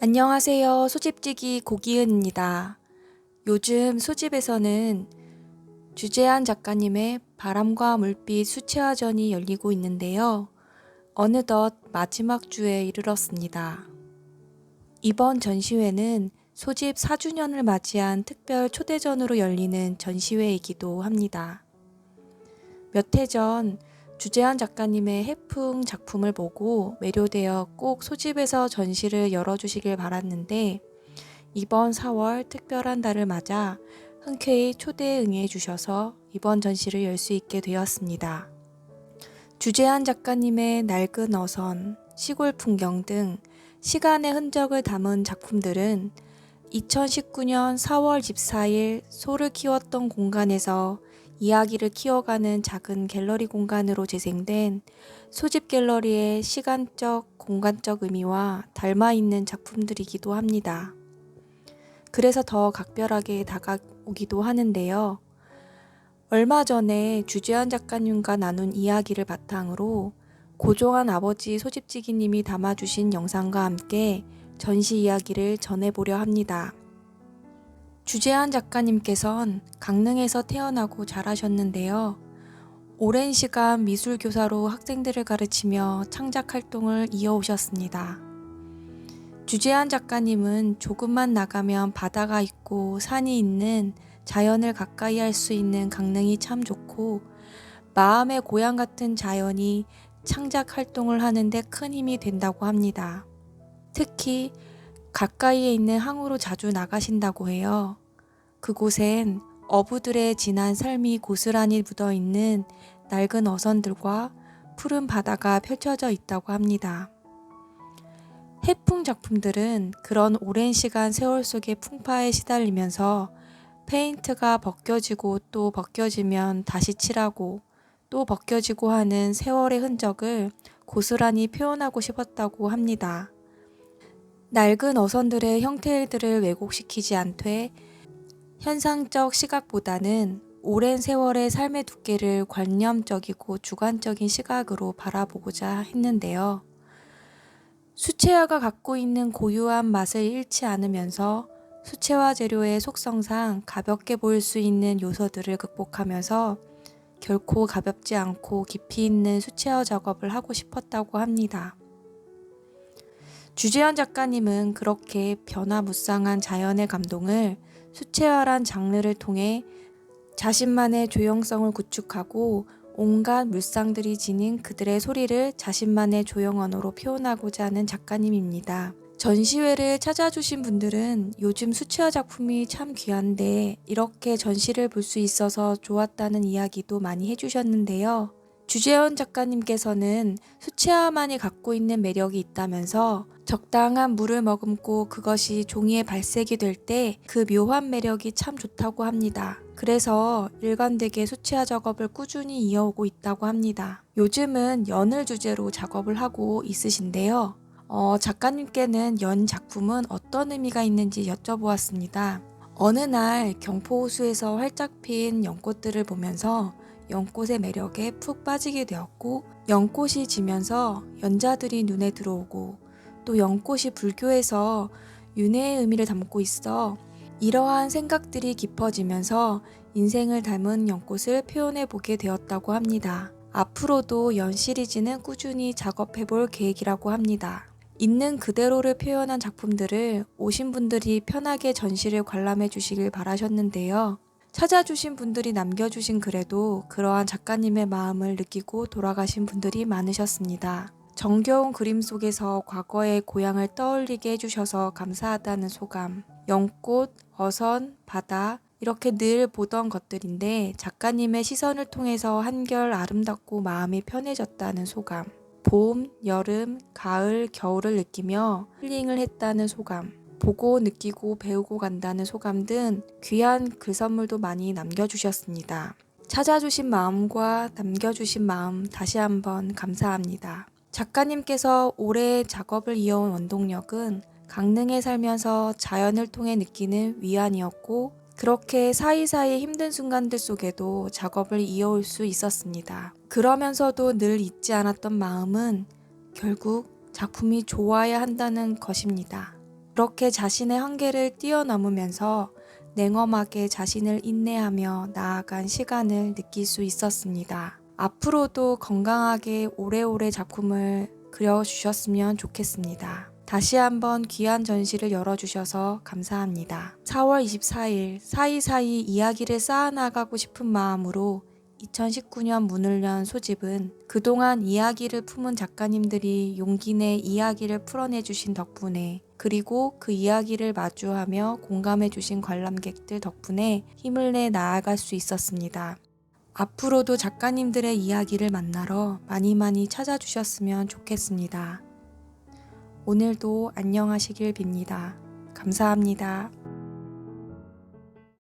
안녕하세요. 소집지기 고기은입니다. 요즘 소집에서는 주재한 작가님의 바람과 물빛 수채화전이 열리고 있는데요. 어느덧 마지막 주에 이르렀습니다. 이번 전시회는 소집 4주년을 맞이한 특별 초대전으로 열리는 전시회이기도 합니다. 몇 해 전 주재한 작가님의 해풍 작품을 보고 매료되어 꼭 소집에서 전시를 열어주시길 바랐는데 이번 4월 특별한 달을 맞아 흔쾌히 초대에 응해 주셔서 이번 전시를 열 수 있게 되었습니다. 주재한 작가님의 낡은 어선, 시골 풍경 등 시간의 흔적을 담은 작품들은 2019년 4월 14일 소를 키웠던 공간에서 이야기를 키워가는 작은 갤러리 공간으로 재생된 소집 갤러리의 시간적, 공간적 의미와 닮아있는 작품들이기도 합니다. 그래서 더 각별하게 다가오기도 하는데요. 얼마 전에 주재한 작가님과 나눈 이야기를 바탕으로 고종한 아버지 소집지기님이 담아주신 영상과 함께 전시 이야기를 전해보려 합니다. 주재한 작가님께선 강릉에서 태어나고 자라셨는데요. 오랜 시간 미술교사로 학생들을 가르치며 창작 활동을 이어오셨습니다. 주재한 작가님은 조금만 나가면 바다가 있고 산이 있는 자연을 가까이 할 수 있는 강릉이 참 좋고 마음의 고향 같은 자연이 창작 활동을 하는데 큰 힘이 된다고 합니다. 특히 가까이에 있는 항으로 자주 나가신다고 해요. 그곳엔 어부들의 지난 삶이 고스란히 묻어있는 낡은 어선들과 푸른 바다가 펼쳐져 있다고 합니다. 해풍 작품들은 그런 오랜 시간 세월 속의 풍파에 시달리면서 페인트가 벗겨지고 또 벗겨지면 다시 칠하고 또 벗겨지고 하는 세월의 흔적을 고스란히 표현하고 싶었다고 합니다. 낡은 어선들의 형태들을 왜곡시키지 않되 현상적 시각보다는 오랜 세월의 삶의 두께를 관념적이고 주관적인 시각으로 바라보고자 했는데요. 수채화가 갖고 있는 고유한 맛을 잃지 않으면서 수채화 재료의 속성상 가볍게 보일 수 있는 요소들을 극복하면서 결코 가볍지 않고 깊이 있는 수채화 작업을 하고 싶었다고 합니다. 주재한 작가님은 그렇게 변화무쌍한 자연의 감동을 수채화란 장르를 통해 자신만의 조형성을 구축하고 온갖 물상들이 지닌 그들의 소리를 자신만의 조형 언어로 표현하고자 하는 작가님입니다. 전시회를 찾아주신 분들은 요즘 수채화 작품이 참 귀한데 이렇게 전시를 볼 수 있어서 좋았다는 이야기도 많이 해주셨는데요. 주재현 작가님께서는 수채화만이 갖고 있는 매력이 있다면서 적당한 물을 머금고 그것이 종이에 발색이 될 때 그 묘한 매력이 참 좋다고 합니다. 그래서 일관되게 수채화 작업을 꾸준히 이어오고 있다고 합니다. 요즘은 연을 주제로 작업을 하고 있으신데요. 작가님께는 연 작품은 어떤 의미가 있는지 여쭤보았습니다. 어느 날 경포호수에서 활짝 핀 연꽃들을 보면서 연꽃의 매력에 푹 빠지게 되었고 연꽃이 지면서 연자들이 눈에 들어오고 또 연꽃이 불교에서 윤회의 의미를 담고 있어 이러한 생각들이 깊어지면서 인생을 닮은 연꽃을 표현해 보게 되었다고 합니다. 앞으로도 연 시리즈는 꾸준히 작업해 볼 계획이라고 합니다. 있는 그대로를 표현한 작품들을 오신 분들이 편하게 전시를 관람해 주시길 바라셨는데요. 찾아주신 분들이 남겨주신 글에도 그러한 작가님의 마음을 느끼고 돌아가신 분들이 많으셨습니다. 정겨운 그림 속에서 과거의 고향을 떠올리게 해주셔서 감사하다는 소감, 연꽃, 어선, 바다 이렇게 늘 보던 것들인데 작가님의 시선을 통해서 한결 아름답고 마음이 편해졌다는 소감, 봄, 여름, 가을, 겨울을 느끼며 힐링을 했다는 소감, 보고 느끼고 배우고 간다는 소감 등 귀한 글 선물도 많이 남겨주셨습니다. 찾아주신 마음과 남겨주신 마음 다시 한번 감사합니다. 작가님께서 오래 작업을 이어온 원동력은 강릉에 살면서 자연을 통해 느끼는 위안이었고 그렇게 사이사이 힘든 순간들 속에도 작업을 이어올 수 있었습니다. 그러면서도 늘 잊지 않았던 마음은 결국 작품이 좋아야 한다는 것입니다. 그렇게 자신의 한계를 뛰어넘으면서 냉엄하게 자신을 인내하며 나아간 시간을 느낄 수 있었습니다. 앞으로도 건강하게 오래오래 작품을 그려주셨으면 좋겠습니다. 다시 한번 귀한 전시를 열어주셔서 감사합니다. 4월 24일 사이사이 이야기를 쌓아나가고 싶은 마음으로 2019년 문을 연 소집은 그동안 이야기를 품은 작가님들이 용기 내 이야기를 풀어내주신 덕분에, 그리고 그 이야기를 마주하며 공감해주신 관람객들 덕분에 힘을 내 나아갈 수 있었습니다. 앞으로도 작가님들의 이야기를 만나러 많이 찾아주셨으면 좋겠습니다. 오늘도 안녕하시길 빕니다. 감사합니다.